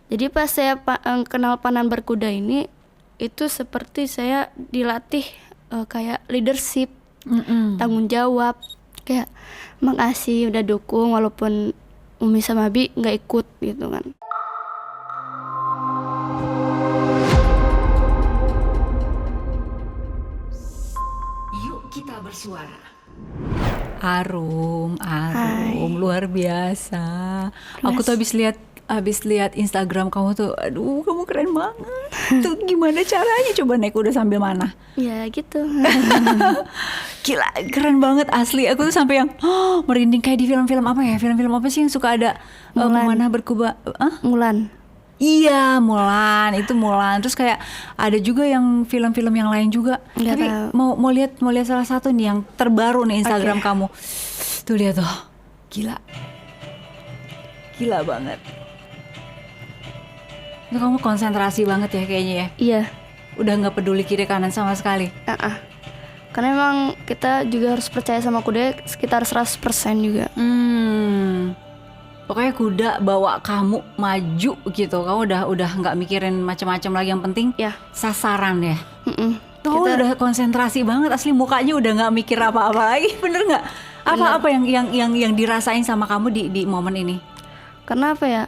Jadi pas saya kenal pandang berkuda ini, itu seperti saya dilatih kayak leadership, tanggung jawab, kayak makasih udah dukung walaupun Umi sama Abi nggak ikut gitu kan. Yuk kita bersuara. Arum, Hai. luar biasa. Aku tuh habis lihat Instagram kamu tuh, aduh kamu keren banget. Tuh gimana caranya coba naik kuda sambil mana? Ya gitu. Gila, keren banget asli. Aku tuh sampai yang merinding kayak di film-film apa ya? Film-film apa sih yang suka ada memanah berkuda? Mulan. Iya, Mulan, itu Mulan. Terus kayak ada juga yang film-film yang lain juga. Nggak Tapi tahu. mau lihat salah satu nih yang terbaru nih Instagram kamu. Tuh lihat tuh. Gila. Gila banget. Itu kamu konsentrasi banget ya kayaknya ya. Iya. Udah nggak peduli kiri kanan sama sekali. Karena emang kita juga harus percaya sama kuda sekitar 100% juga. Pokoknya kuda bawa kamu maju gitu. Kamu udah nggak mikirin macam-macam lagi, yang penting Ya. sasaran ya. Kita- Kamu udah konsentrasi banget, asli mukanya udah nggak mikir apa-apa lagi, bener nggak? Apa yang dirasain sama kamu di momen ini? Karena apa ya?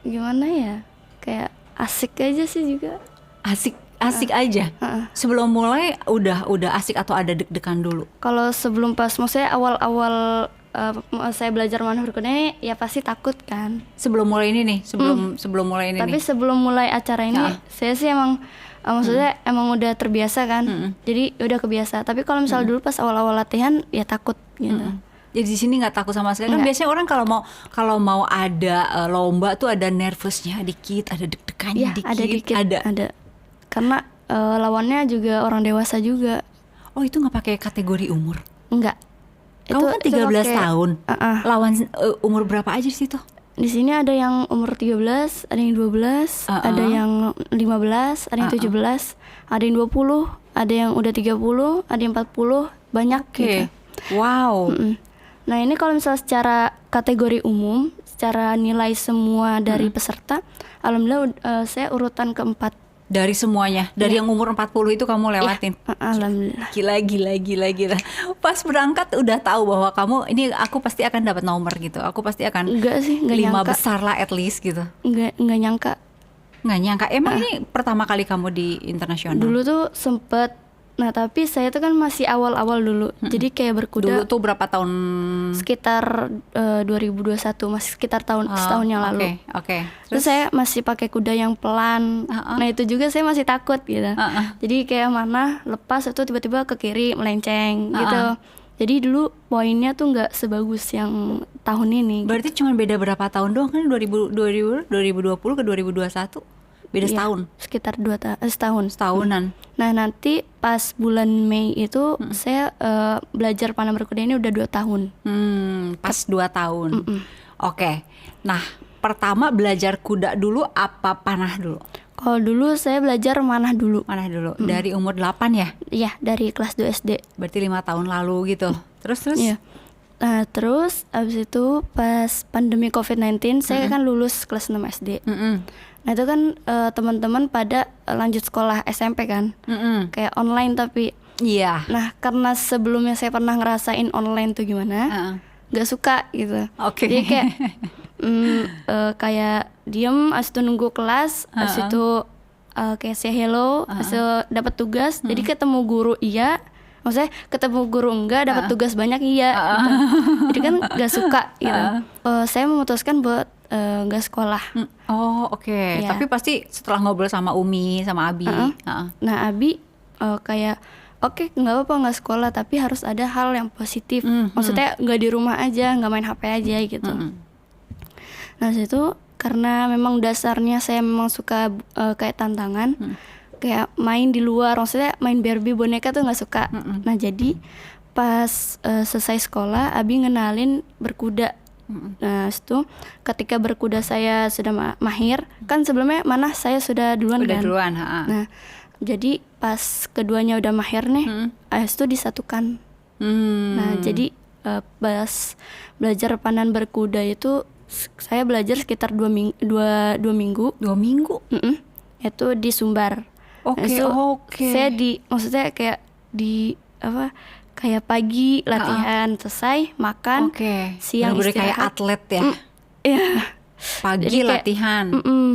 Gimana ya? Kayak asik aja sih juga. Asik aja. Sebelum mulai udah asik atau ada deg-degan dulu? Kalau sebelum pas, maksudnya awal-awal saya belajar manah berkuda ini ya pasti takut kan. Sebelum mulai ini nih, sebelum mulai ini Tapi nih. sebelum mulai acara ini, saya sih emang maksudnya emang udah terbiasa kan. Jadi udah kebiasa. Tapi kalau misalnya dulu pas awal-awal latihan ya takut gitu. Jadi di sini nggak takut sama sekali. Kan biasanya orang kalau mau ada lomba tuh ada nervousnya dikit, ada deg-degannya Iya, ada dikit. ada. Karena lawannya juga orang dewasa juga. Oh, itu nggak pakai kategori umur? Enggak. Kamu kan 13 pakai- tahun. Lawan umur berapa aja di situ? Di sini ada yang umur 13, ada yang 12, ada yang 15, ada yang 17, ada yang 20, ada yang udah 30, ada yang 40, banyak gitu. Wow. Nah, ini kalau misalnya secara kategori umum, secara nilai semua dari peserta, alhamdulillah saya urutan keempat. Dari semuanya, dari yang umur 40 itu kamu lewatin. Alhamdulillah. Gila. Pas berangkat udah tahu bahwa kamu ini aku pasti akan dapat nomor gitu. Aku pasti akan Enggak sih, enggak 5 nyangka. besar lah at least gitu. Enggak nyangka. Nggak nyangka. Emang ini pertama kali kamu di internasional? Dulu tuh sempet, nah tapi saya tuh kan masih awal-awal dulu. Jadi kayak berkuda Dulu tuh berapa tahun? sekitar 2021, masih sekitar setahun yang lalu. Oke. Terus saya masih pakai kuda yang pelan. Nah itu juga saya masih takut gitu. Jadi kayak mana lepas itu tiba-tiba ke kiri melenceng gitu. Jadi dulu poinnya tuh nggak sebagus yang tahun ini. Berarti cuma beda berapa tahun doang kan? 2020 ke 2021 beda Iya, setahun. sekitar setahun. Setahunan. Nah nanti pas bulan Mei itu saya belajar panah berkuda ini udah 2 tahun. Pas 2 tahun. Oke. Nah, pertama belajar kuda dulu apa panah dulu? Kalau dulu saya belajar manah dulu. Panah dulu. Dari umur 8 ya? Iya, dari kelas 2 SD. Berarti 5 tahun lalu gitu. Terus? Iya. Nah, terus abis itu pas pandemi COVID-19 saya kan lulus kelas 6 SD. Nah, itu kan teman-teman pada lanjut sekolah SMP kan. Kayak online tapi. Iya. Nah, karena sebelumnya saya pernah ngerasain online tuh gimana, nggak suka gitu. Oke. Jadi kayak kayak diem, abis itu nunggu kelas, abis itu kayak say hello, abis itu dapat tugas. Jadi ketemu guru iya, maksudnya ketemu guru enggak, dapat tugas banyak iya. Gitu. Jadi kan nggak suka gitu. Saya memutuskan buat nggak sekolah. Oh, oke. Iya. Tapi pasti setelah ngobrol sama Umi, sama Abi. Nah Abi kayak oke, nggak apa-apa nggak sekolah, tapi harus ada hal yang positif. Maksudnya nggak di rumah aja, nggak main HP aja gitu. Nah situ karena memang dasarnya saya memang suka kayak tantangan, kayak main di luar, maksudnya main Barbie boneka tuh nggak suka. Nah jadi pas selesai sekolah, Abi ngenalin berkuda. Nah itu ketika berkuda saya sudah mahir, kan sebelumnya mana saya sudah duluan Udah kan. duluan. Nah jadi pas keduanya udah mahir nih, itu disatukan. Nah jadi pas belajar pandan berkuda itu saya belajar sekitar 2 minggu. 2 minggu. Itu di Sumbar. Oke, Nah, itu oke. saya maksudnya kayak kayak pagi latihan selesai makan, Oke. siang Bener-bener kayak istirahat. atlet ya. Iya. Pagi Jadi kayak, latihan,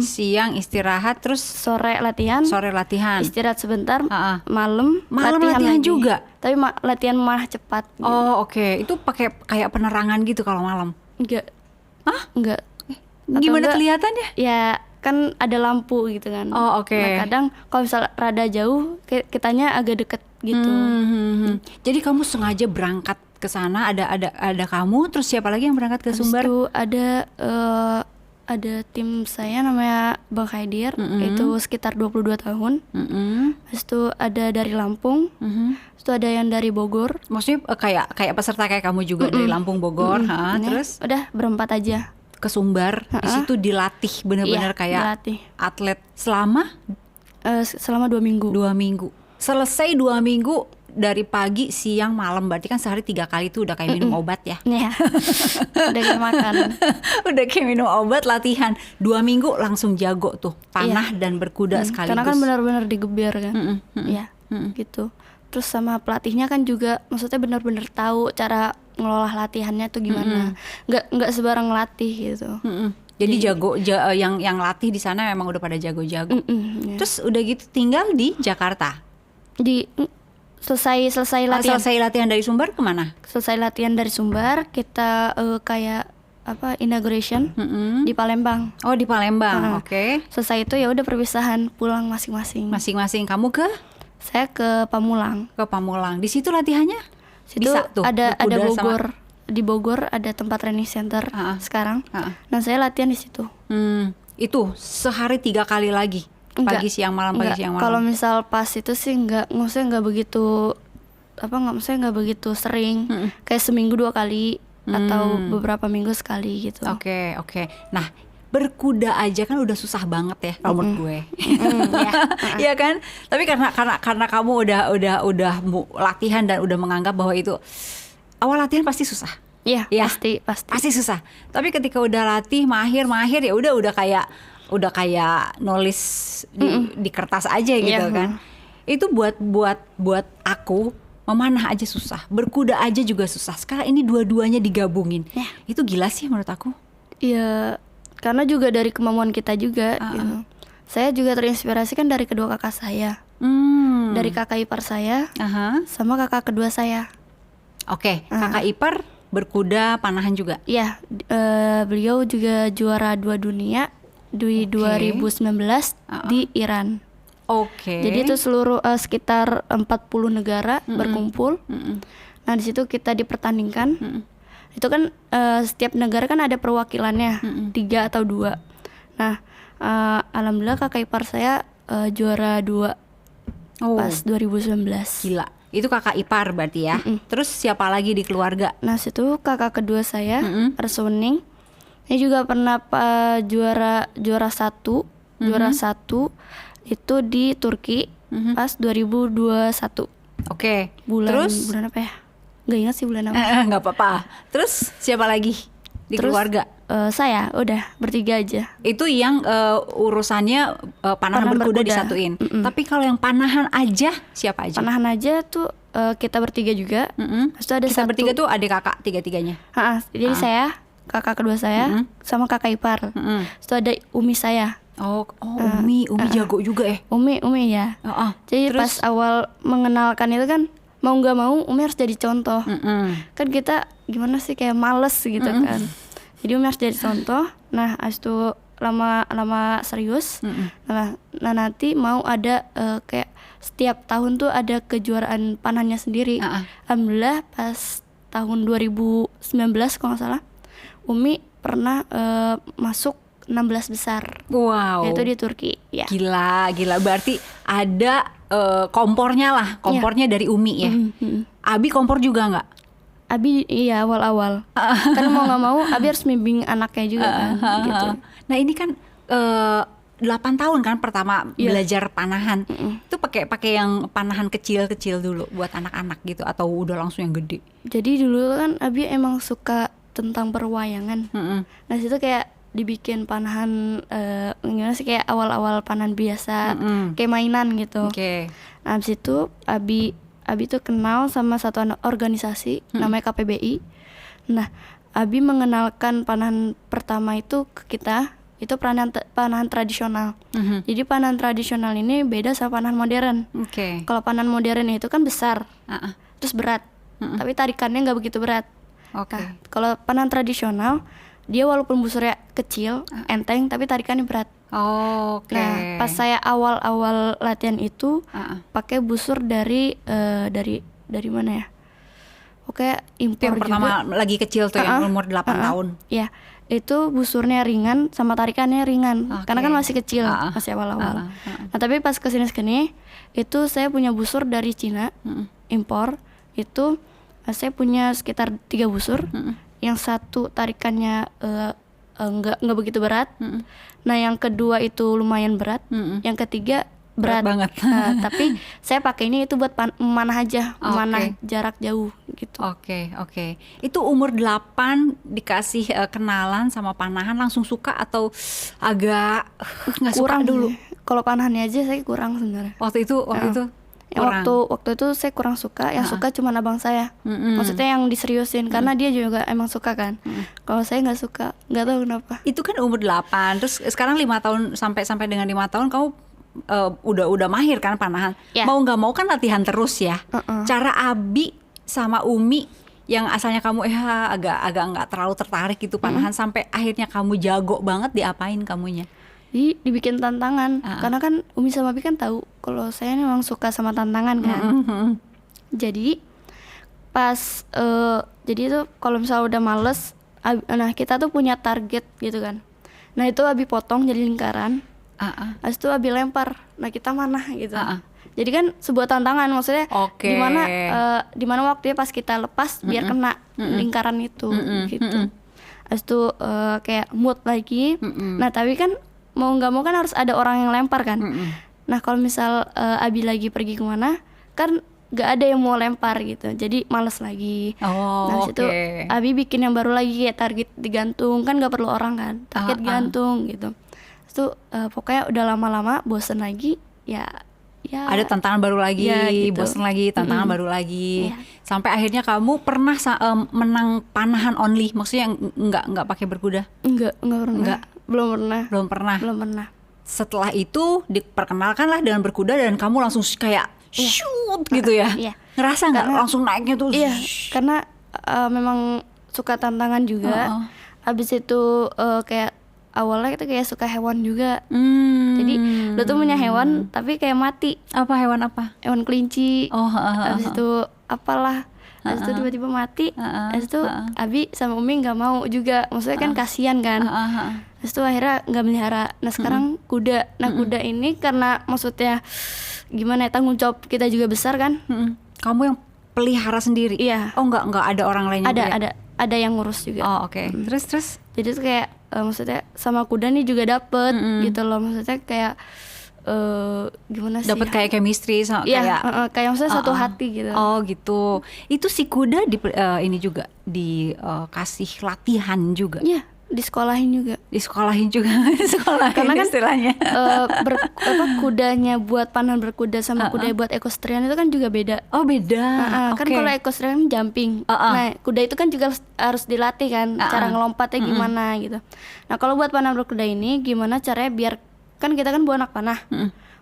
siang istirahat, terus sore latihan, sore latihan. istirahat sebentar, Ah, ah. malam latihan lagi. juga? Tapi latihan malah cepat. Oh, oke. Itu pakai kayak penerangan gitu kalau malam. Enggak. Hah? Enggak. Atau Gimana enggak, kelihatannya? ya kan ada lampu gitu kan. Oh, oke. Nah, kadang kalau misal rada jauh kitanya agak deket gitu. Jadi kamu sengaja berangkat ke sana, ada kamu, terus siapa lagi yang berangkat ke Habis Sumbar? itu ada tim saya namanya Bang Khaidir, itu sekitar 22 tahun. Habis itu ada dari Lampung. Habis itu ada yang dari Bogor. Maksudnya kayak peserta kayak kamu juga dari Lampung, Bogor, Nah, terus udah berempat aja. ke Sumbar. Di situ dilatih bener-bener Iya, kayak dilatih. atlet selama Selama 2 minggu. 2 minggu. Selesai 2 minggu dari pagi, siang, malam. Berarti kan sehari 3 kali tuh udah kayak minum obat ya. Iya. Udah kayak makan. Udah kayak minum obat, latihan. 2 minggu langsung jago tuh, panah dan berkuda sekaligus. Karena kan benar-benar digeber kan. Iya. Gitu. Terus sama pelatihnya kan juga maksudnya benar-benar tahu cara ngelola latihannya tuh gimana. Nggak sebarang latih gitu. Jadi jago yang latih di sana memang udah pada jago-jago. Iya. Terus udah gitu tinggal di Jakarta. Selesai latihan. Selesai latihan dari Sumbar kemana? Selesai latihan dari Sumbar, kita kayak inauguration di Palembang. Oh, di Palembang. Oke. Selesai itu ya udah perpisahan, pulang masing-masing. Masing-masing kamu ke Saya ke Pamulang. Pamulang. Di situ latihannya? Situ Bisa tuh ada berkuda sama- Bogor. Di Bogor ada tempat training center sekarang. Nah, saya latihan di situ. Itu sehari 3 kali lagi. Enggak. Pagi siang malam, pagi Enggak. siang malam. Kalau misal pas itu sih maksudnya nggak begitu nggak begitu sering. Kayak seminggu 2 kali atau beberapa minggu sekali gitu. Oke. Nah, berkuda aja kan udah susah banget ya kalau menurut gue. Iya kan? Tapi karena kamu udah latihan dan udah menganggap bahwa itu awal latihan pasti susah. Iya, Ya, pasti. Pasti susah. Tapi ketika udah latih mahir ya udah kayak nulis di kertas aja gitu kan. Itu buat aku memanah aja susah, berkuda aja juga susah. Sekarang ini dua-duanya digabungin. Itu gila sih menurut aku. Iya, karena juga dari kemampuan kita juga gitu. Saya juga terinspirasi kan dari kedua kakak saya. Dari kakak ipar saya sama kakak kedua saya. Oke, kakak ipar berkuda panahan juga. Iya, beliau juga juara 2 dunia di 2019 di Iran. Oke. Jadi itu seluruh sekitar 40 negara berkumpul. Nah, di situ kita dipertandingkan. Itu kan setiap negara kan ada perwakilannya, 3 atau 2. Nah, alhamdulillah kakak ipar saya juara 2 pas 2019. Gila. Itu kakak ipar berarti ya. Terus siapa lagi di keluarga? Nah, situ kakak kedua saya, Arsuning. Ini juga pernah juara 1 itu di Turki pas 2021. Oke. Bulan Terus apa ya? Nggak ingat sih bulan apa. nggak apa-apa. Terus siapa lagi di Terus, keluarga? Saya udah bertiga aja. Itu yang urusannya panahan berkuda disatuin. Tapi kalau yang panahan aja siapa aja? Panahan aja tuh kita bertiga juga. Terus ada Kita satu. bertiga tuh adik kakak tiga-tiganya. Jadi saya, kakak kedua saya, sama kakak ipar. Terus ada Umi saya. Umi jago juga ya. Umi ya. Jadi Terus? pas awal mengenalkan itu kan mau nggak mau Umi harus jadi contoh. Kan kita gimana sih kayak males gitu kan. Jadi Umi harus jadi contoh. Nah, abis itu lama serius. Nah, nanti mau ada kayak setiap tahun tuh ada kejuaraan panahnya sendiri. Alhamdulillah pas tahun 2019 kalau nggak salah, Umi pernah masuk 16 besar. Wow. Yaitu di Turki. Ya. Gila. Berarti ada kompornya lah. Kompornya dari Umi ya. Abi kompor juga nggak? Abi iya awal-awal. Kan mau nggak mau Abi harus membimbing anaknya juga kan. Gitu. Nah ini kan 8 tahun kan pertama belajar panahan. Itu pakai yang panahan kecil-kecil dulu buat anak-anak gitu atau udah langsung yang gede? Jadi dulu kan Abi emang suka tentang perwayangan. Nah situ kayak dibikin panahan gimana sih, kayak awal-awal panahan biasa, kayak mainan gitu. Nah abis itu Abi tuh kenal sama satu organisasi namanya KPBI. Nah Abi mengenalkan panahan pertama itu ke kita, itu panahan tradisional. Jadi panahan tradisional ini beda sama panahan modern. Kalau panahan modern itu kan besar, terus berat, tapi tarikannya nggak begitu berat. Nah, kalau panahan tradisional dia walaupun busurnya kecil, enteng, tapi tarikannya berat. Nah, pas saya awal-awal latihan itu pakai busur dari mana ya? Oke, impor yang pertama juga. Lagi kecil tuh yang umur 8 tahun. Iya, itu busurnya ringan sama tarikannya ringan. Karena kan masih kecil, masih awal-awal. Nah, tapi pas kesini itu saya punya busur dari Cina, impor. Itu saya punya sekitar 3 busur. Yang satu tarikannya nggak begitu berat. Nah yang kedua itu lumayan berat. Yang ketiga berat banget. Tapi saya pakai ini itu buat memanah aja, memanah jarak jauh gitu. Itu umur 8 dikasih kenalan sama panahan, langsung suka atau agak nggak suka dulu? Kalau panahannya aja saya kurang sebenarnya. Waktu itu waktu itu saya kurang suka. Yang suka cuma abang saya. Maksudnya yang diseriusin karena dia juga emang suka kan. Kalau saya nggak suka, nggak tahu kenapa. Itu kan umur 8, terus sekarang 5 tahun sampai dengan 5 tahun kamu udah mahir kan panahan. Mau nggak mau kan latihan terus ya. Cara Abi sama Umi yang asalnya kamu agak nggak terlalu tertarik gitu panahan, sampai akhirnya kamu jago banget, diapain kamunya? Jadi dibikin tantangan. Karena kan Umi sama Abi kan tahu kalau saya memang suka sama tantangan kan. Jadi pas jadi itu kalau misalnya udah males, nah kita tuh punya target gitu kan. Nah itu Abi potong jadi lingkaran. Habis itu Abi lempar. Nah kita mana gitu. Jadi kan sebuah tantangan, maksudnya dimana waktunya pas kita lepas biar kena lingkaran itu gitu. Habis itu kayak mood lagi. Nah tapi kan mau nggak mau kan harus ada orang yang lempar kan. Nah kalau misal Abi lagi pergi kemana kan nggak ada yang mau lempar gitu, jadi males lagi. Nah situ Abi bikin yang baru lagi, kayak target digantung, kan nggak perlu orang kan, target gantung gitu. Itu pokoknya udah lama-lama bosen lagi ya ada tantangan baru lagi, gitu. Bosen lagi, tantangan baru lagi, sampai akhirnya kamu pernah menang panahan only, maksudnya nggak pakai berkuda? Belum pernah. Setelah itu diperkenalkan lah dengan berkuda dan kamu langsung kayak shoot gitu ya. Ngerasa nggak langsung naiknya tuh? Karena memang suka tantangan juga. Habis itu kayak awalnya kita kayak suka hewan juga. Jadi lu tuh punya hewan tapi kayak mati. Hewan apa? Hewan kelinci. Habis itu apalah. Habis itu tiba-tiba mati. Habis itu Abi sama Umi nggak mau juga. Maksudnya kan kasihan kan. Habis itu akhirnya nggak melihara. Nah sekarang kuda. Nah kuda ini karena maksudnya gimana ya, tanggung jawab kita juga besar kan. Kamu yang pelihara sendiri? Iya. Nggak ada orang lain yang ada yang ngurus juga. Terus? Jadi tuh kayak maksudnya sama kuda nih juga dapet gitu loh. Maksudnya kayak gimana sih? Dapat kayak chemistry sama kayak maksudnya satu hati gitu. Gitu. Itu si kuda ini juga dikasih latihan juga. Iya, disekolahin juga. Karena kan istilahnya. Kudanya buat panahan berkuda sama kuda buat equestrian itu kan juga beda. Beda. Kan kalau equestrian jumping. Nah, kuda itu kan juga harus dilatih kan, cara ngelompatnya gimana gitu. Nah, kalau buat panahan berkuda ini gimana caranya biar, kan kita kan buat anak panah.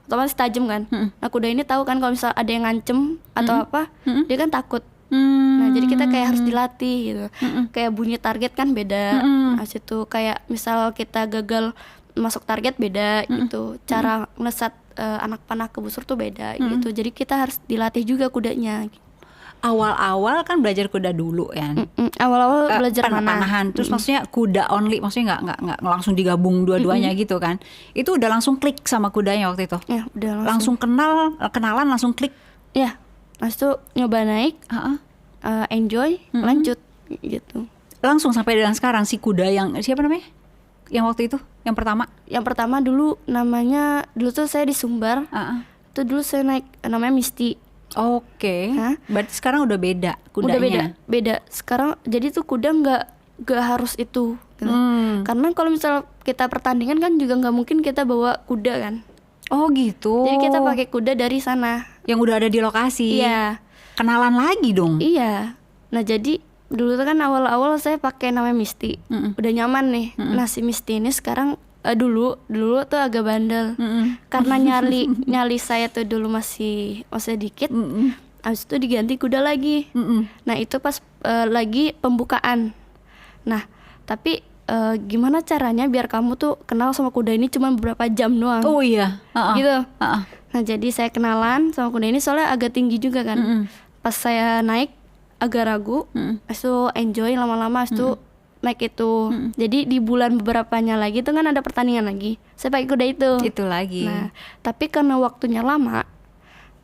Otomatis tajam kan. Nah, kuda ini tahu kan kalau misal ada yang ngancem atau apa, dia kan takut. Nah jadi kita kayak harus dilatih gitu. Kayak bunyi target kan beda. Nah situ kayak misal kita gagal masuk target beda gitu. Cara ngesat anak panah ke busur tuh beda gitu. Jadi kita harus dilatih juga kudanya. Awal-awal kan belajar kuda dulu ya. Awal-awal belajar panahan. Terus maksudnya kuda only, maksudnya nggak langsung digabung dua-duanya gitu kan. Itu udah langsung klik sama kudanya waktu itu. Ya, udah langsung kenalan langsung klik. Ya. Mas tuh nyoba naik, enjoy, lanjut gitu. Langsung sampai dengan sekarang si kuda yang siapa namanya? Yang waktu itu, yang pertama? Yang pertama dulu tuh saya di Sumbar. Itu dulu saya naik namanya Misty. Berarti sekarang udah beda kudanya. Udah beda. Sekarang jadi tuh kuda gak harus itu gitu. Karena kalau misal kita pertandingan kan juga nggak mungkin kita bawa kuda kan. Oh gitu. Jadi kita pakai kuda dari sana. Yang udah ada di lokasi. Iya. Kenalan lagi dong. Iya. Nah jadi dulu tuh kan awal-awal saya pakai namanya Misty. Udah nyaman nih. Nah si Misty ini sekarang dulu tuh agak bandel. Karena nyali saya tuh dulu masih dikit. Habis itu diganti kuda lagi. Nah itu pas lagi pembukaan. Nah tapi gimana caranya biar kamu tuh kenal sama kuda ini cuma beberapa jam doang. Oh iya. Gitu. Nah jadi saya kenalan sama kuda ini soalnya agak tinggi juga kan. Pas saya naik agak ragu, habis itu enjoy lama-lama, habis itu naik itu. Jadi di bulan beberapanya lagi itu kan ada pertandingan lagi. Saya pakai kuda itu. Itu lagi. Nah tapi karena waktunya lama,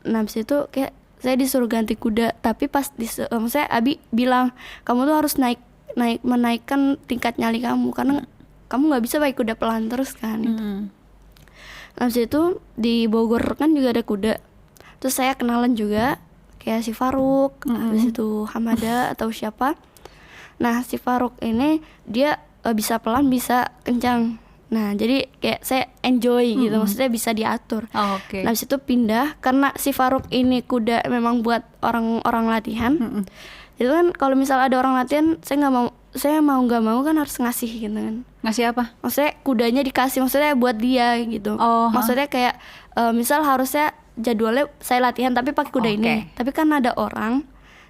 nah habis itu kayak saya disuruh ganti kuda. Tapi pas saya Abi bilang kamu tuh harus menaikkan tingkat nyali kamu karena kamu nggak bisa pakai kuda pelan terus kan. Gitu. Habis itu di Bogor kan juga ada kuda. Terus saya kenalan juga kayak si Faruk, habis itu Hamada atau siapa. Nah si Faruk ini dia bisa pelan bisa kencang. Nah jadi kayak saya enjoy gitu, maksudnya bisa diatur. Oke. Nah habis itu pindah karena si Faruk ini kuda memang buat orang latihan. Itu kan kalau misal ada orang latihan saya mau nggak mau kan harus ngasih gitu kan. Ngasih apa? Maksudnya kudanya dikasih, maksudnya buat dia gitu. Maksudnya kayak misal harusnya jadwalnya saya latihan tapi pakai kuda ini. Tapi kan ada orang,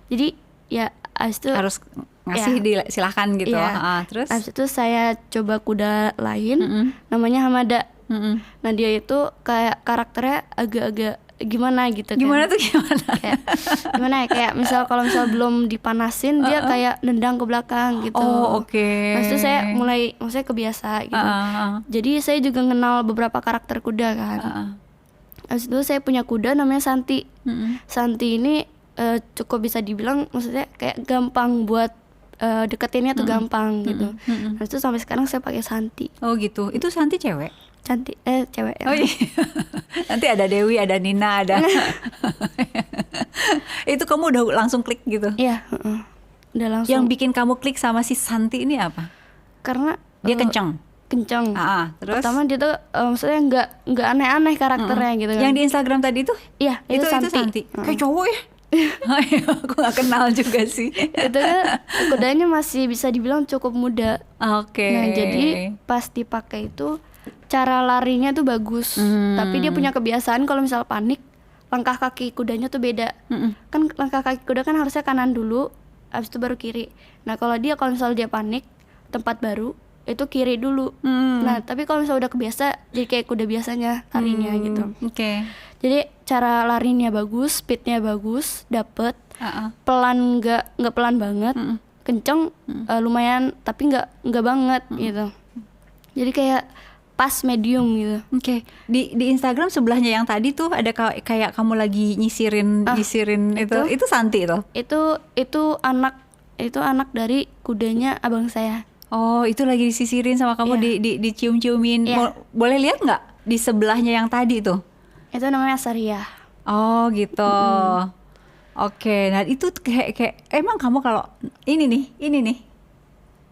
jadi ya abis itu harus ngasih silahkan gitu. Terus? Abis itu saya coba kuda lain, namanya Hamada. Nah dia itu kayak karakternya agak-agak gimana gitu kan. Gimana tuh gimana? Kayak, gimana ya, kayak misal kalau belum dipanasin dia kayak nendang ke belakang gitu. Nah itu saya maksudnya kebiasa gitu. Jadi saya juga kenal beberapa karakter kuda kan. Habis itu saya punya kuda namanya Santi. Santi ini cukup bisa dibilang maksudnya kayak gampang buat deketinnya tuh gampang gitu. Habis itu sampai sekarang saya pakai Santi. Oh gitu. Itu Santi cewek? Cantik cewek. Oh iya. Nanti ada Dewi, ada Nina, ada. Itu kamu udah langsung klik gitu? Iya, udah langsung. Yang bikin kamu klik sama si Santi ini apa? Karena dia kenceng. Terus? Pertama dia tuh maksudnya nggak aneh-aneh karakternya gitu kan. Yang di Instagram tadi tuh? Iya, itu Santi. Kayak cowok ya? Aku gak kenal juga sih. Itu kan kudanya masih bisa dibilang cukup muda. Oke. Nah jadi pas dipakai itu cara larinya tuh bagus. Tapi dia punya kebiasaan kalau misal panik langkah kaki kudanya tuh beda. Kan langkah kaki kuda kan harusnya kanan dulu, habis itu baru kiri. Nah kalau misal dia panik tempat baru itu kiri dulu. Nah tapi kalau misal udah kebiasa jadi kayak kuda biasanya larinya gitu. Jadi cara larinya bagus, speednya bagus, dapet. Pelan nggak pelan banget, kenceng lumayan tapi nggak banget gitu. Jadi kayak pas medium gitu. Di Instagram sebelahnya yang tadi tuh ada kayak kamu lagi nyisirin itu Santi tuh. Itu anak dari kudanya abang saya. Oh, itu lagi disisirin sama kamu dicium-ciumin. Boleh lihat nggak di sebelahnya yang tadi tuh? Itu namanya Asaria. Oh, gitu. Oke, nah itu kayak emang kamu kalau ini nih.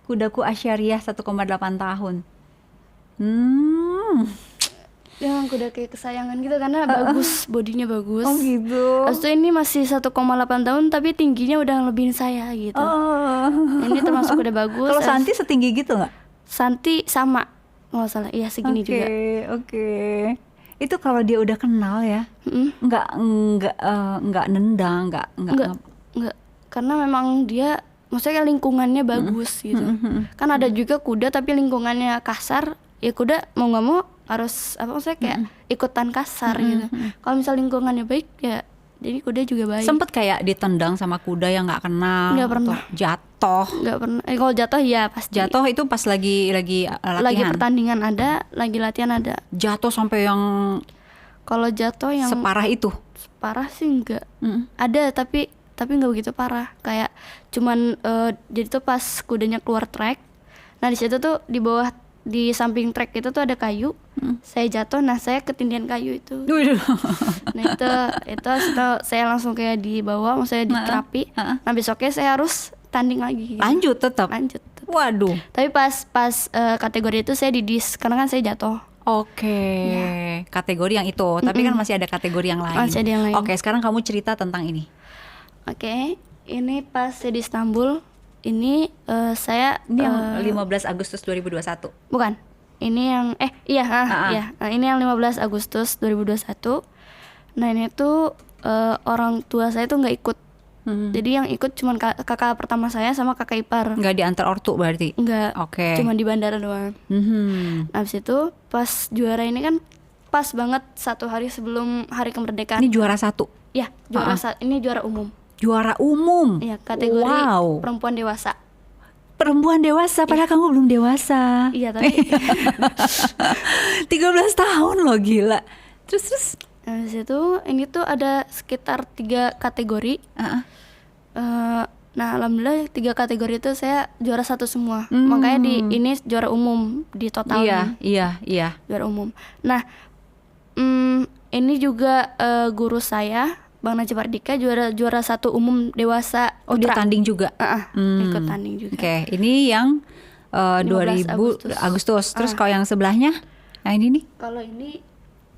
Kudaku Asyariah 1,8 tahun. Memang kuda kayak kesayangan gitu karena bagus, bodinya bagus. Oh gitu. Habis itu ini masih 1,8 tahun tapi tingginya udah lebihin saya gitu. Ini termasuk kuda bagus. Kalau Santi setinggi gitu nggak? Santi sama, nggak salah, iya segini juga. Oke. Itu kalau dia udah kenal ya, nggak nendang, nggak. Karena memang dia, maksudnya lingkungannya bagus gitu. Kan ada juga kuda tapi lingkungannya kasar. Ya kuda mau nggak mau harus maksudnya kayak ikutan kasar gitu. Kalau misal lingkungannya baik ya jadi kuda juga baik. Sempet kayak ditendang sama kuda yang nggak kenal? Nggak pernah. Jatuh? Nggak pernah. Kalau jatuh ya pasti. Jatuh itu pas lagi latihan? Lagi pertandingan ada, lagi latihan ada. Jatuh sampai yang? Kalau jatuh yang separah itu? Parah sih enggak. Ada tapi nggak begitu parah. Kayak cuman jadi tuh pas kudanya keluar trek. Nah di situ tuh di bawah, di samping trek itu tuh ada kayu. Saya jatuh, nah saya ketindihan kayu itu. Nah itu saya langsung kayak di bawah, maksudnya di terapi. Nah besoknya saya harus tanding lagi. Lanjut tetap. Waduh. Tapi pas kategori itu saya didis karena kan saya jatuh. Oke, kategori yang itu. Tapi kan masih ada kategori yang lain. Masih ada yang lain. Oke, sekarang kamu cerita tentang ini. Oke, ini pas saya di Istanbul. Ini saya Ini yang 15 Agustus 2021. bukan. Ini yang ini yang 15 Agustus 2021. Nah, ini tuh orang tua saya tuh nggak ikut. Jadi yang ikut cuma kakak pertama saya sama kakak ipar. Nggak diantar ortu berarti? Enggak. Oke. Cuma di bandara doang. Nah, habis itu pas juara ini kan pas banget 1 hari sebelum hari kemerdekaan. Ini juara 1? Ya, ini juara umum. Juara umum? Iya, kategori perempuan dewasa. Perempuan dewasa, padahal kamu belum dewasa. Iya, tapi 13 tahun loh, gila. Terus? Habis itu ini tuh ada sekitar 3 kategori. Nah, alhamdulillah 3 kategori itu saya juara 1 semua. Makanya ini juara umum di total. Iya. Juara umum. Nah, ini juga guru saya, Bang Najib Ardika, juara 1 umum dewasa. Oh, dia tanding juga. Ikut tanding juga. Oke, ini yang 15 Agustus. Terus kalau yang sebelahnya, nah ini nih. Kalau ini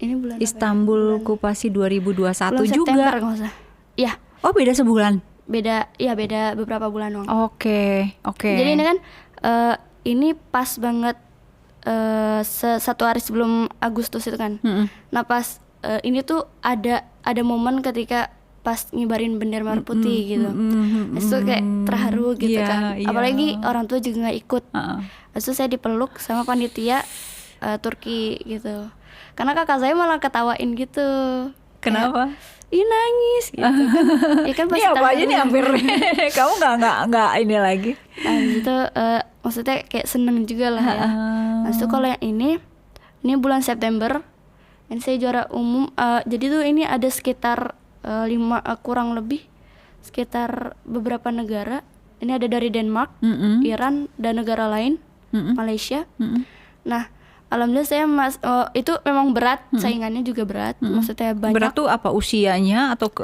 bulan Istanbul apa ya? Okupasi 2021 bulan juga. September kalau nggak salah. Iya. Oh, beda sebulan. Beda beberapa bulan doang. Oke. Jadi ini kan ini pas banget 1 hari sebelum Agustus itu kan. Nah, pas ini tuh ada momen ketika pas ngibarin bendera merah putih gitu. Itu kayak terharu gitu kan. Apalagi orang tua juga nggak ikut. Itu saya dipeluk sama panitia Turki gitu. Karena kakak saya malah ketawain gitu. Kenapa? Ih, nangis gitu kan. Ya kan Ini apa aja nih hampir. Kamu nggak ini lagi. Nah, itu maksudnya kayak seneng juga lah ya. Nah, itu kalau yang ini bulan September. Ini saya juara umum. Jadi tuh ini ada sekitar 5 kurang lebih sekitar beberapa negara. Ini ada dari Denmark, Iran, dan negara lain, Malaysia. Nah, alhamdulillah saya itu memang berat, saingannya juga berat. Maksudnya banyak. Berat tuh apa, usianya atau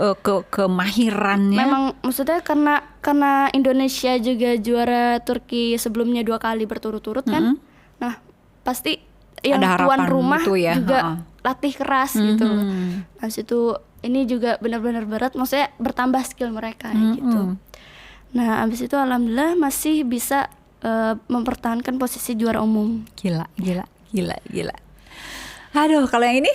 kemahirannya? Memang maksudnya karena Indonesia juga juara Turki sebelumnya 2 kali berturut-turut kan. Nah, pasti yang ada tuan harapan rumah gitu ya. juga latih keras gitu. Habis itu ini juga benar-benar berat, maksudnya bertambah skill mereka gitu. Nah, habis itu alhamdulillah masih bisa mempertahankan posisi juara umum. Gila. Aduh, kalau yang ini?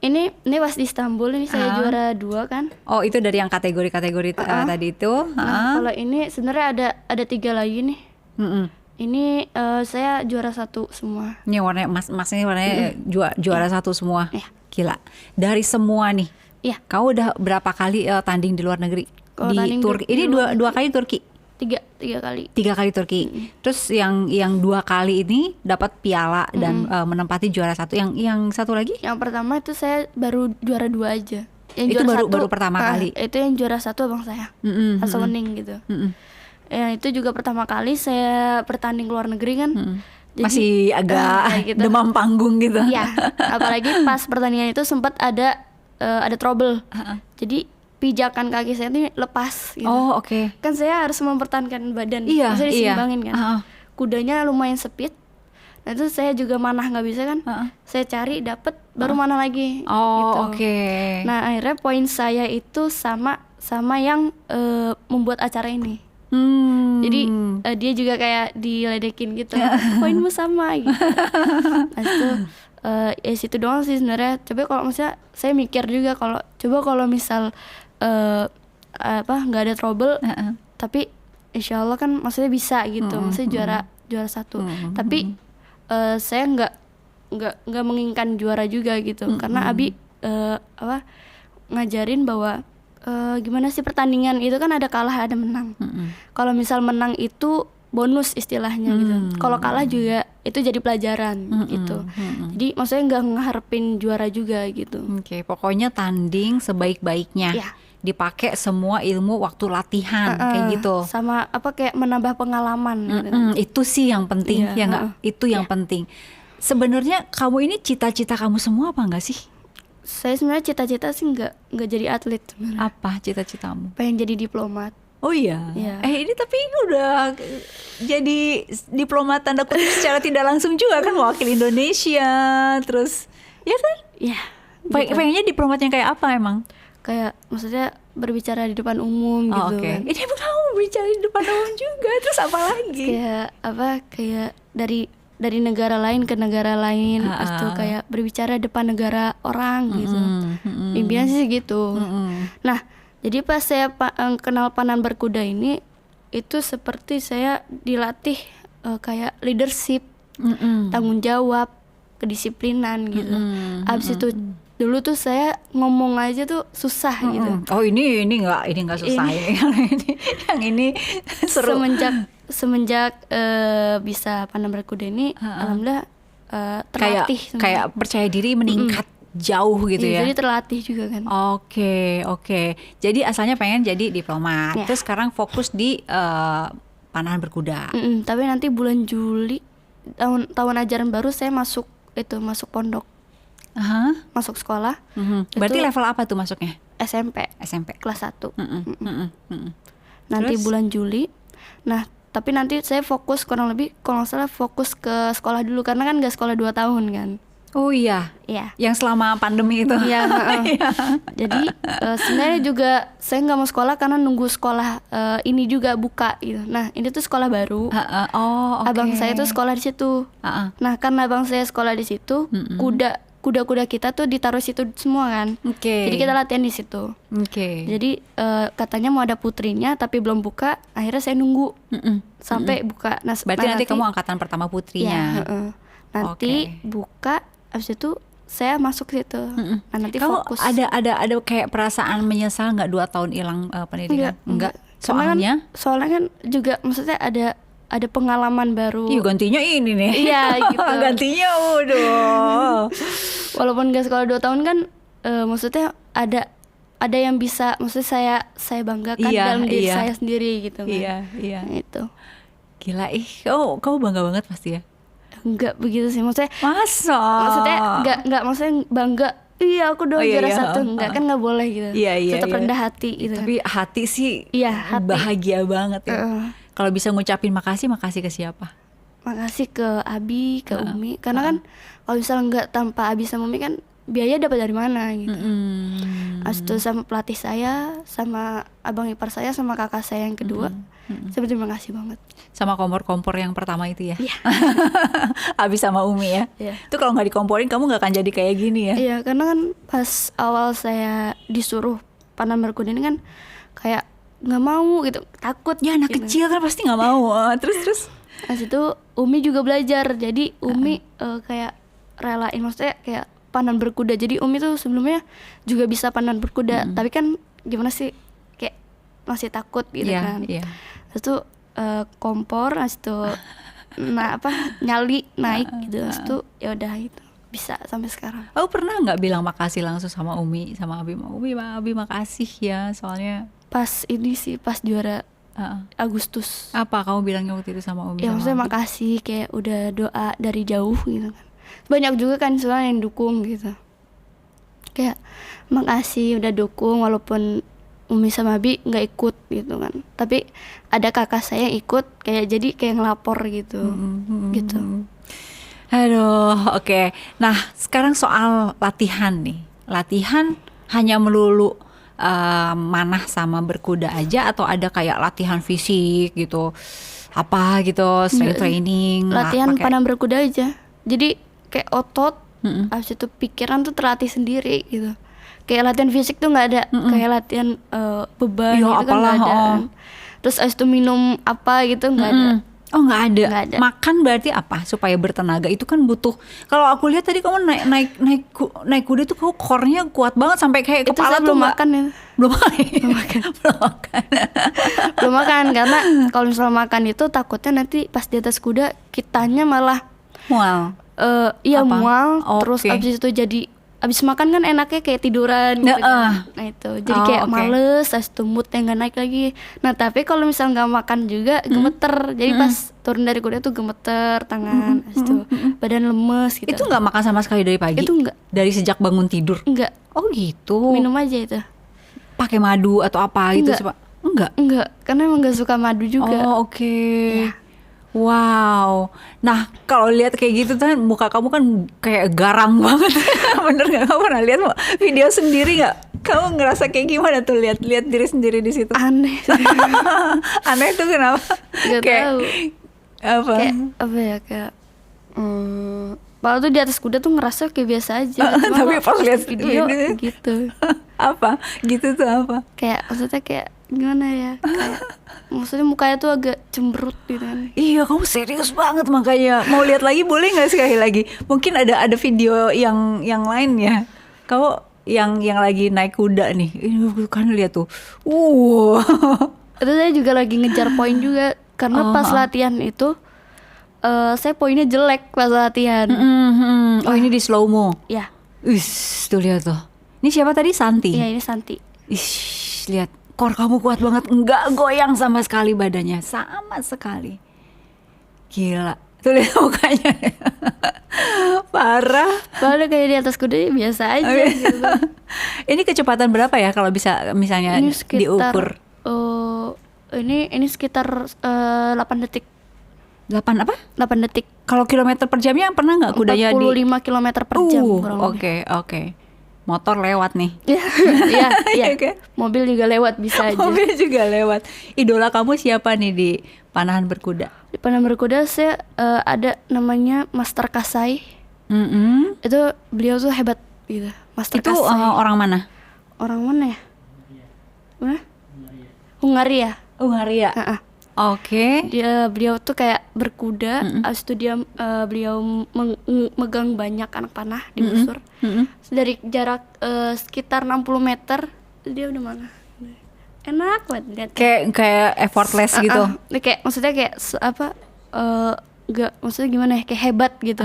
Ini pas di Istanbul ini saya juara 2 kan. Oh, itu dari yang kategori-kategori tadi itu. Nah, kalau ini sebenarnya ada 3 lagi nih. Ini saya juara 1 semua. Ini warnanya emasnya warnanya juara 1 semua. Gila. Dari semua nih. Iya. Kau udah berapa kali tanding di luar negeri? Kalau di Turki. Ini dua kali Turki. 3 kali. 3 kali Turki. Terus yang 2 kali ini dapat piala dan menempati juara 1. Yang satu lagi? Yang pertama itu saya baru juara 2 aja. Yang Itu juara baru pertama kali. Itu yang juara 1 abang saya. Langsung winning gitu. Ya, itu juga pertama kali saya bertanding ke luar negeri kan. Jadi, masih agak gitu. demam panggung gitu. Iya. Apalagi pas pertandingan itu sempat ada trouble. Jadi pijakan kaki saya ini lepas gitu. Oh, oke. Kan saya harus mempertahankan badan. Iya, Maksudnya diseimbangin kan. Kudanya lumayan speed. Nah, itu saya juga manah nggak bisa kan. Saya cari dapet baru manah lagi. Oh, gitu. oke. Nah, akhirnya poin saya itu sama yang membuat acara ini. Jadi dia juga kayak diledekin gitu. Poinmu sama gitu. Nah, itu ya situ doang sih sebenarnya. Coba kalau misalnya saya mikir juga kalau misal nggak ada trouble, tapi insya Allah kan maksudnya bisa gitu. Maksudnya juara 1. Tapi saya nggak menginginkan juara juga gitu. Karena Abi ngajarin bahwa gimana sih pertandingan itu kan ada kalah ada menang. Kalau misal menang itu bonus istilahnya gitu. Kalau kalah juga itu jadi pelajaran gitu. Jadi maksudnya nggak ngeharapin juara juga gitu. Oke, pokoknya tanding sebaik-baiknya. Dipakai semua ilmu waktu latihan kayak gitu. Sama kayak menambah pengalaman gitu. Itu sih yang penting ya nggak? Itu yang penting. Sebenarnya kamu ini cita-cita kamu semua apa nggak sih? Saya sebenarnya cita-cita sih nggak jadi atlet sebenarnya. Apa cita-citamu? Pengen jadi diplomat. Oh iya. Iya. Ini tapi udah jadi diplomat tanda kutip secara tidak langsung juga kan, wakil Indonesia, terus ya kan? Iya. Pengennya diplomat yang kayak apa emang? Kayak maksudnya berbicara di depan umum gitu Oke. kan. Ini emang kamu berbicara di depan umum juga, terus apa lagi? Kayak apa? Kayak dari negara lain ke negara lain, terus tuh kayak berbicara depan negara orang gitu. Impian sih gitu. Nah, jadi pas saya kenal Panan Berkuda ini, itu seperti saya dilatih kayak leadership, tanggung jawab, kedisiplinan gitu. Abis itu dulu tuh saya ngomong aja tuh susah gitu. Oh ini nggak susah ini. Yang ini seru. Semenjak bisa Panan Berkuda ini, alhamdulillah terlatih. Kayak percaya diri meningkat jauh gitu ya. Jadi terlatih juga kan. Oke. Jadi asalnya pengen jadi diplomat, terus sekarang fokus di panahan berkuda. Tapi nanti bulan Juli tahun ajaran baru saya masuk pondok. Masuk sekolah. Berarti level apa tuh masuknya? SMP kelas 1. Nanti Terus? bulan Juli. Nah, tapi nanti saya fokus kurang lebih kalau nggak salah fokus ke sekolah dulu, karena kan nggak sekolah 2 tahun kan. Oh iya. Iya. Yang selama pandemi itu. Iya. Jadi sebenarnya juga saya nggak mau sekolah karena nunggu sekolah ini juga buka gitu. Nah, ini tuh sekolah baru. Oke. Abang saya tuh sekolah di situ. Nah, karena abang saya sekolah di situ, kuda-kuda kita tuh ditaruh situ semua kan. Oke. Jadi kita latihan di situ. Oke. Jadi katanya mau ada putrinya tapi belum buka. Akhirnya saya nunggu sampai buka. Nah, Berarti nanti kamu angkatan pertama putrinya. Ya, nanti buka, abis itu saya masuk situ. Nah, nanti Kamu fokus. ada kayak perasaan menyesal nggak 2 tahun hilang pendidikan? Enggak. Soalnya kan juga maksudnya ada pengalaman baru. Iya, gantinya ini nih. Iya gitu. Gantinya waduh. Walaupun gak sekolah 2 tahun kan, maksudnya ada yang bisa, maksudnya saya banggakan dalam diri saya sendiri gitu kan. Iya. Nah, itu. Gila kamu bangga banget pasti ya. Enggak begitu sih, maksudnya. Masa? Maksudnya enggak maksudnya bangga. Iya, aku udah juara 1, enggak kan nggak boleh gitu. Iya. Tetap rendah hati gitu. Tapi hati sih hati. bahagia banget ya. Kalau bisa ngucapin makasih ke siapa? Makasih ke Abi, ke Umi, karena kan kalau misalnya nggak tanpa Abi sama Umi kan biaya dapat dari mana gitu. Abis itu sama pelatih saya, sama abang ipar saya, sama kakak saya yang kedua. Saya berterima kasih banget. Sama kompor-kompor yang pertama itu ya? Iya. Abi sama Umi ya? Iya. Itu kalau nggak dikomporin kamu nggak akan jadi kayak gini ya? Iya, karena kan pas awal saya disuruh Panan Berkuda ini kan kayak nggak mau gitu, takut. Ya anak gitu. kecil kan pasti nggak mau. Terus? Habis itu Umi juga belajar, jadi Umi kayak relain, maksudnya kayak Panan Berkuda. Jadi Umi tuh sebelumnya juga bisa Panan Berkuda, tapi kan gimana sih, kayak masih takut gitu kan. Iya. Terus tuh kompor, habis itu nyali naik gitu, terus tuh ya udah itu bisa sampai sekarang. Aku pernah nggak bilang makasih langsung sama Umi, sama Abi? Abi makasih ya, soalnya Pas ini sih, pas juara Agustus. apa kamu bilangnya waktu itu sama Umi? Ya sama maksudnya Abi? makasih, kayak udah doa dari jauh gitu kan. Banyak juga kan soalnya yang dukung gitu. Kayak makasih udah dukung walaupun Umi sama Abi nggak ikut gitu kan. Tapi ada kakak saya yang ikut, kayak jadi kayak ngelapor gitu. Gitu. Aduh, oke. Nah, sekarang soal latihan nih. Latihan hanya melulu manah sama berkuda aja, atau ada kayak latihan fisik gitu? Apa gitu, strength training? Latihan pakai- Panan Berkuda aja. Jadi kayak otot, habis itu pikiran tuh terlatih sendiri gitu. Kayak latihan fisik tuh nggak ada, kayak latihan beban Ya, gitu kan apalah, nggak ada. Terus habis itu minum apa gitu nggak ada. Oh nggak ada. Nggak ada. Makan berarti apa supaya bertenaga? Itu kan butuh. Kalau aku lihat tadi kamu naik kuda tuh kamu core-nya kuat banget sampai kayak Itu kepala saya tuh belum nggak- makan ya. Belum makan. Belum makan karena kalau misalnya makan itu takutnya nanti pas di atas kuda kitanya malah Mual. iya Apa? mual. Oke. Terus abis itu jadi abis makan kan enaknya kayak tiduran gitu kan. Nah itu jadi kayak oke. males, abis itu moodnya nggak naik lagi. Nah tapi kalau misalnya nggak makan juga gemeter, jadi pas turun dari kuda tuh gemeter tangan, abis itu badan lemes gitu. Itu nggak makan sama sekali dari pagi? Itu nggak. Dari sejak bangun tidur? Enggak, Oh gitu. minum aja itu. Pakai madu atau apa gitu? Enggak. Enggak, karena emang gak suka madu juga. Oh, oke. Iya. Wow. Nah, kalau lihat kayak gitu kan muka kamu kan kayak garang banget. Bener nggak? Kamu pernah lihat video sendiri nggak? Kamu ngerasa kayak gimana tuh lihat diri sendiri di situ? Aneh. Aneh tuh kenapa? Gak tahu. Apa? Kayak apa ya, kayak padahal tuh di atas kuda tuh ngerasa kayak biasa aja. Cuma Tapi pas lihat video video. gitu. Apa? Gitu tuh apa? Kayak maksudnya kayak gimana ya? Kayak maksudnya mukanya tuh agak cemberut gitu kan. Iya, kamu serius banget makanya. Mau lihat lagi boleh nggak sekali lagi? Mungkin ada video yang lain ya. Kamu yang lagi naik kuda nih. Ini kan lihat tuh. Itu saya juga lagi ngejar poin juga karena pas latihan itu saya poinnya jelek pas latihan. Oh, ini di slow mo. Ya. Tuh lihat tuh. Ini siapa tadi? Santi. Iya, ini Santi. Lihat, core kamu kuat banget, nggak goyang sama sekali badannya, sama sekali. Gila, tuh lihat mukanya. Parah. Padahal kayak di atas kuda biasa aja gitu. Ini kecepatan berapa ya kalau bisa misalnya Ini sekitar diukur? ini sekitar 8 detik. 8 apa? 8 detik. Kalau kilometer per jamnya pernah nggak kudanya 45 km per jam kurang lebih. Oke. Motor lewat nih. Iya. Iya kan? Mobil juga lewat bisa aja. Mobil juga lewat. Idola kamu siapa nih di panahan berkuda? Di panahan berkuda saya ada namanya Master Kasai. Itu beliau tuh hebat gitu. Master Itu Kasai. orang mana? Orang mana ya? Mana? Hungaria. Hungaria. Oke. Beliau tuh kayak berkuda, abis itu beliau megang banyak anak panah di busur. Dari jarak sekitar 60 meter dia udah mana? Enak banget lihat. Kayak effortless gitu. Kayak maksudnya kayak enggak maksudnya gimana ya? Kayak hebat gitu.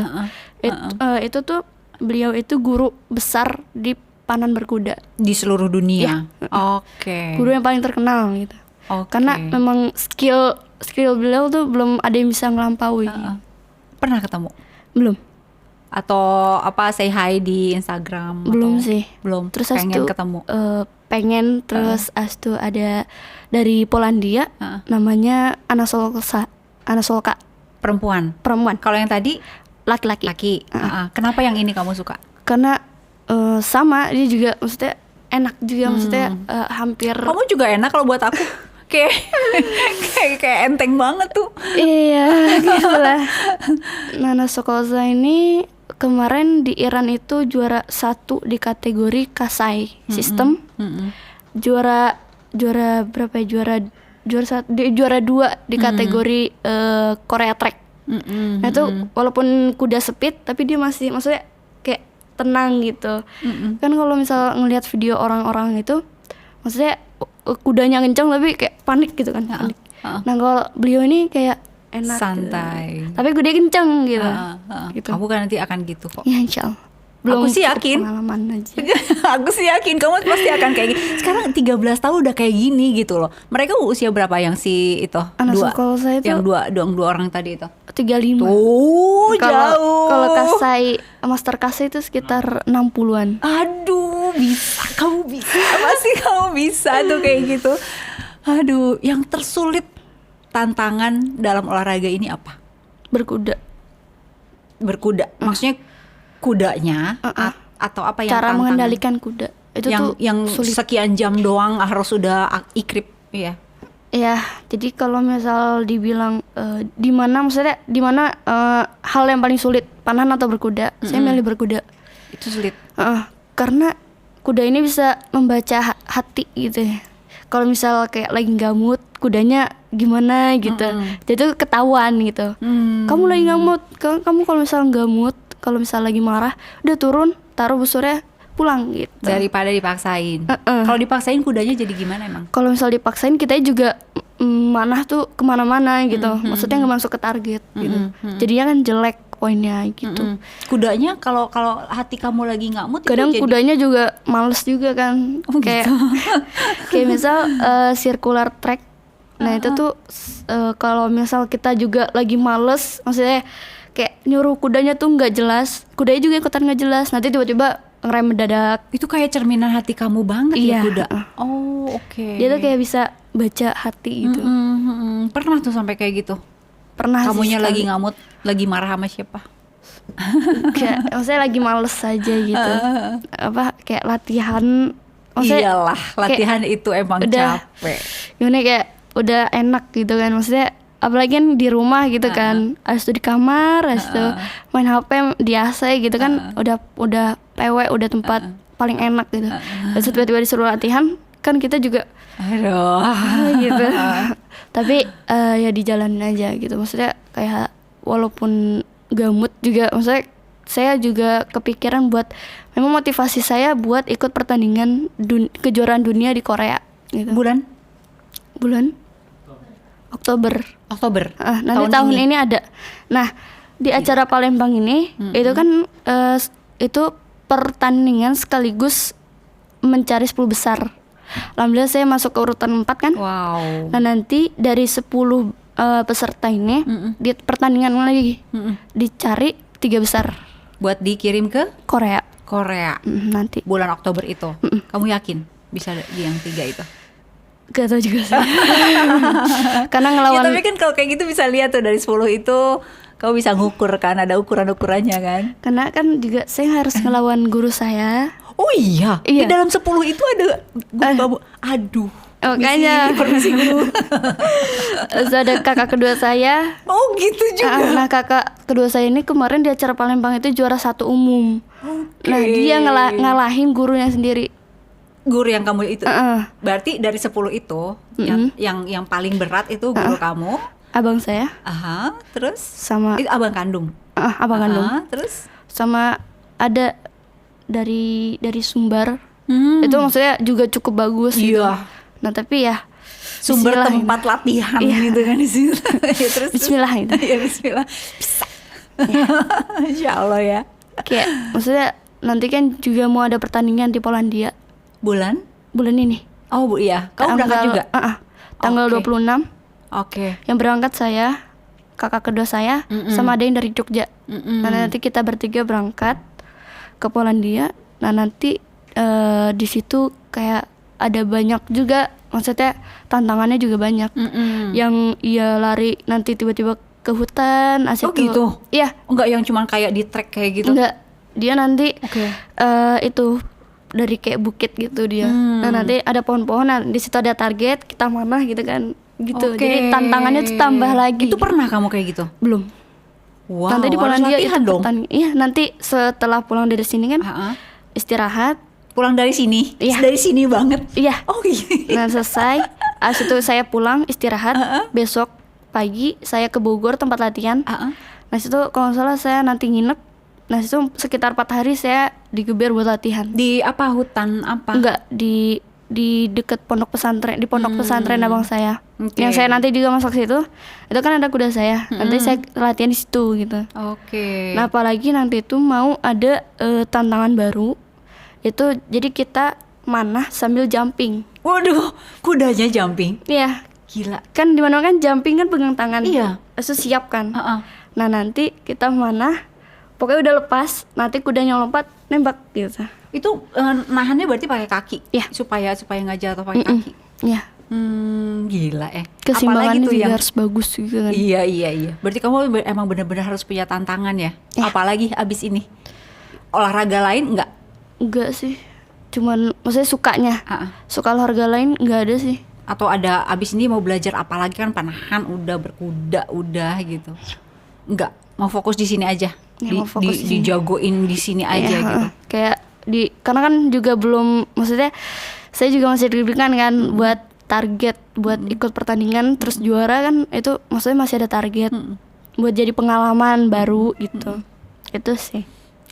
Itu tuh beliau itu guru besar di panahan berkuda Di seluruh dunia. Oke. guru yang paling terkenal gitu. Oke. Karena memang skill beliau tuh belum ada yang bisa ngelampaui. Pernah ketemu? Belum. Atau apa say hi di Instagram? Belum atau? sih. Belum. Terus pengen ketemu. Pengen terus itu ada dari Polandia namanya Anna Solka Perempuan. perempuan. Kalau yang tadi Laki-laki. laki. Kenapa yang ini kamu suka? Karena sama dia juga maksudnya enak juga maksudnya hampir. Kamu juga enak kalau buat aku. kayak enteng banget tuh. Iya gitu lah. Nana Sokolza ini kemarin di Iran itu juara 1 di kategori Kasai sistem. Juara berapa ya? Juara 2 di kategori Korea Track. Nah itu walaupun kuda speed tapi dia masih maksudnya kayak tenang gitu. Kan kalau misal ngelihat video orang-orang itu maksudnya kudanya kencang tapi kayak panik gitu kan. Panik. Nah kalau beliau ini kayak enak santai gitu. Tapi kudanya kencang gitu. Gitu. Kamu kan nanti akan gitu kok. Ya insyaallah. Belum Aku sih yakin. pengalaman aja. Aku sih yakin kamu pasti akan kayak gini. Sekarang 13 tahun udah kayak gini gitu loh. Mereka usia berapa yang si itu? Anak Dua. sekolah saya itu Yang dua orang tadi itu. 35. Tuh, jauh. Kalau Master Kasai itu sekitar 60-an. Aduh, bisa. Kamu bisa. Pasti kamu bisa tuh kayak gitu. Aduh, yang tersulit tantangan dalam olahraga ini apa? Berkuda. Maksudnya kudanya atau apa yang Cara tantangan? mengendalikan kuda. Itu tuh yang sulit. sekian jam doang harus sudah ikrip, ya. Ya, jadi kalau misal dibilang di mana hal yang paling sulit, panahan atau berkuda? Saya milih berkuda. Itu sulit. Karena kuda ini bisa membaca hati gitu ya. Kalau misal kayak lagi nggak mood, kudanya gimana gitu. Jadi ketahuan gitu. Kamu lagi nggak mood, kamu kalau misal nggak mood, kalau misal lagi marah, udah turun, taruh busurnya, pulang gitu. Daripada dipaksain. Kalau dipaksain kudanya jadi gimana emang? Kalau misal dipaksain kita juga manah tuh kemana-mana gitu. Maksudnya nggak masuk ke target gitu. Jadinya kan jelek poinnya gitu. Kudanya kalau hati kamu lagi nggak mood, Kadang itu jadi... kudanya juga males juga kan. Kayak kayak misal circular track. Nah itu tuh kalau misal kita juga lagi males, maksudnya kayak nyuruh kudanya tuh nggak jelas, kudanya juga ikutan nggak jelas. Nanti tiba-tiba ngerem mendadak. Itu kayak cerminan hati kamu banget Iya, ya kuda. Oh, oke. Dia tuh kayak bisa baca hati gitu. Pernah tuh sampai kayak gitu? Pernah Kamunya sih lagi sekali. ngamut, lagi marah sama siapa? Kayak maksudnya lagi males aja gitu. Apa kayak latihan. Maksudnya Iyalah, latihan itu emang udah- capek. gimana kayak udah enak gitu kan, maksudnya apalagi kan di rumah gitu kan, habis itu di kamar, habis itu main HP di AC gitu kan, udah PW, udah tempat paling enak gitu. Terus tiba-tiba disuruh latihan kan kita juga Aduh. gitu. Tapi ya dijalanin aja gitu, maksudnya kayak walaupun gamut juga, maksudnya saya juga kepikiran buat, memang motivasi saya buat ikut pertandingan kejuaraan dunia di Korea gitu. Bulan Oktober. Nanti Tahun tahun ini. ini ada. Nah, di acara Palembang ini itu kan itu pertandingan sekaligus mencari 10 besar. Alhamdulillah saya masuk ke urutan 4 kan. Wow. Nah, nanti dari 10 peserta ini di pertandingan lagi dicari 3 besar Buat dikirim ke Korea. Korea Nanti bulan Oktober itu. Kamu yakin bisa di yang 3 itu? gak tau juga sih. Karena Ya, ngelawan tapi kan kalau kayak gitu bisa lihat tuh dari 10 itu kamu bisa ngukur kan, ada ukuran-ukurannya kan. karena kan juga saya harus ngelawan guru saya. Oh iya, Iya. di dalam 10 itu ada guru kamu. Aduh. Makanya. Permisi guru. Terus ada kakak kedua saya. Oh gitu juga. Nah, kakak kedua saya ini kemarin di acara Palembang itu juara 1 umum. Oke. Nah, dia ngalahin gurunya sendiri. Guru yang kamu itu. Heeh. Berarti dari 10 itu yang paling berat itu guru kamu. Abang saya Aha, terus sama itu abang kandung. abang kandung. Aha, terus Sama ada dari Sumbar. Itu maksudnya juga cukup bagus gitu. Iya. Nah, tapi ya sumber bismillah tempat latihan Iya. gitu kan di situ. Ya, terus Bismillah gitu. Ya bismillah. Bisa. Insya Allah ya. Kayak maksudnya nanti kan juga mau ada pertandingan di Polandia Bulan? bulan ini. Oh Bu, iya. Kamu berangkat juga? Tanggal Oke. 26. Oke. Yang berangkat saya, kakak kedua saya, sama ada yang dari Jogja. Nah, nanti kita bertiga berangkat ke Polandia. Nah, nanti di situ kayak ada banyak juga, maksudnya tantangannya juga banyak. Yang ia lari nanti tiba-tiba ke hutan, asik Oh gitu? Iya, Enggak yang cuman kayak di trek kayak gitu? enggak. Dia nanti Oke. itu dari kayak bukit gitu dia. Nah, nanti ada pohon-pohon, nah, di situ ada target, kita mana gitu kan. Gitu. Oke. Jadi tantangannya tuh tambah lagi. Itu pernah kamu kayak gitu? Belum. Wow, Nanti di harus Polandia latihan itu dong. Iya, nanti setelah pulang dari sini kan Ha-ha. istirahat. Pulang dari sini? Iya. Dari sini banget? Iya. Oh iya. Nah, selesai. Abis itu saya pulang istirahat. Besok pagi saya ke Bogor tempat latihan. Ha-ha. Nah, situ kalau nggak salah saya nanti nginep. Nah, situ sekitar 4 hari saya di Geber buat latihan. Di apa, hutan apa? Enggak, di dekat pondok pesantren, di pondok pesantren abang saya. Oke. Yang saya nanti juga masuk situ. Itu kan ada kuda saya. Nanti saya latihan di situ gitu. Oke. Nah, apalagi nanti itu mau ada tantangan baru. Itu jadi kita manah sambil jumping. Waduh, kudanya jumping. Iya, Gila. kan di mana kan jumping kan pegang tangan. Iya. Terus siap kan. Ha-ha. Nah, nanti kita manah, pokoknya udah lepas, nanti kudanya lompat nembak gitu. Itu nahannya berarti pakai kaki? Iya. Supaya nggak jatuh pakai kaki? Iya. Gila Keseimbangannya Apalagi tuh juga yang harus bagus juga kan. Iya. Berarti kamu emang benar-benar harus punya tantangan ya? Iya. Apalagi abis ini. Olahraga lain nggak? Enggak sih. Cuman maksudnya sukanya. Ha-ha. Suka olahraga lain enggak ada sih. Atau ada abis ini mau belajar apa lagi kan, panahan udah, berkuda udah gitu? Nggak, mau fokus di sini aja. Ya, mau fokus di sini. Dijagoin di sini aja Iya, gitu. Kayak karena kan juga belum, maksudnya saya juga masih deg-degan kan buat target buat ikut pertandingan terus juara kan, itu maksudnya masih ada target buat jadi pengalaman baru gitu. Itu sih.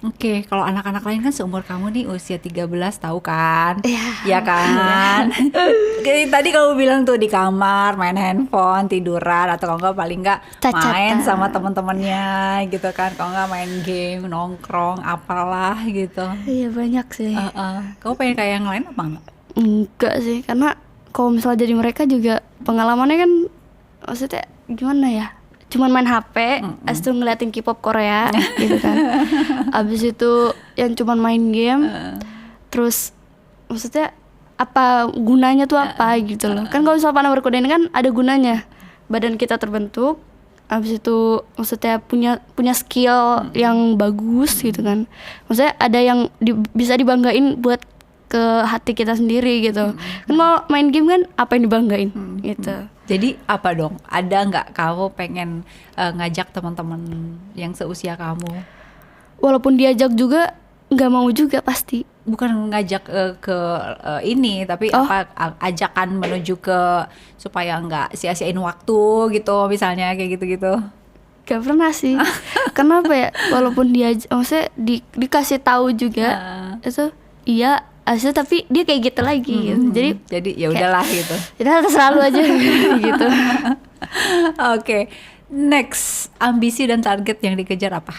Oke, kalau anak-anak lain kan seumur kamu nih, usia 13, tahu kan? Iya. Ya kan? Kayak tadi kamu bilang tuh di kamar main handphone, tiduran, atau kalau enggak paling enggak Cacatan. main sama teman-temannya gitu kan. Kalau enggak main game, nongkrong, apalah gitu. Iya, banyak sih. Kamu pengen kayak yang lain apa enggak? Enggak sih, karena kalau misalnya jadi mereka juga pengalamannya kan maksudnya gimana ya? cuman main HP, abis itu ngeliatin K-pop Korea gitu kan. Abis itu yang cuman main game. Terus maksudnya apa gunanya tuh apa gitu loh. Kan kalau misalnya pandang berkuda ini kan ada gunanya. Badan kita terbentuk, abis itu maksudnya punya skill yang bagus gitu kan. Maksudnya ada yang bisa dibanggain buat ke hati kita sendiri gitu. Kan kalau main game kan apa yang dibanggain gitu. Jadi apa dong? Ada nggak kamu pengen ngajak teman-teman yang seusia kamu? Walaupun diajak juga nggak mau juga pasti. Bukan ngajak ke ini, tapi apa ajakan menuju ke supaya nggak sia-siain waktu gitu, misalnya kayak gitu-gitu. Gak pernah sih. Kenapa ya? Walaupun diajak, maksudnya dikasih tahu juga itu iya asli, tapi dia kayak gitu lagi gitu. Jadi ya udahlah gitu. Kita selalu aja gitu. Oke. Next, ambisi dan target yang dikejar apa?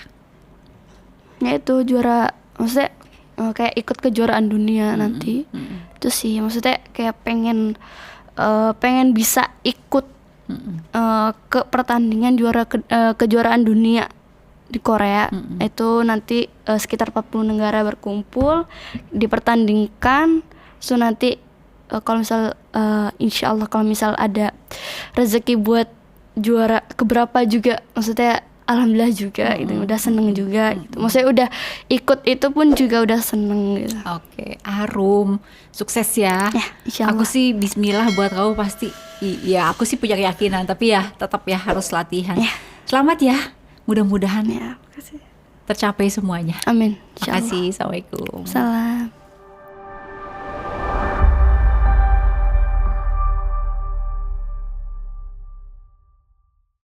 Ya itu juara, maksudnya kayak ikut kejuaraan dunia nanti. Itu sih maksudnya kayak pengen bisa ikut ke pertandingan kejuaraan dunia di Korea. Itu nanti sekitar 40 negara berkumpul dipertandingkan. So nanti kalau misal insya Allah kalau misal ada rezeki buat juara keberapa juga, maksudnya alhamdulillah juga gitu, udah seneng juga gitu. Maksudnya udah ikut itu pun juga udah seneng gitu. Oke, Arum, sukses ya. Ya, insya Allah. Aku sih bismillah buat kamu pasti. Ya aku sih punya keyakinan, tapi ya tetap ya harus latihan. Ya. Selamat ya, mudah-mudahan Ya, makasih. tercapai semuanya. Amin. Insya Allah. Makasih, assalamualaikum. Salam.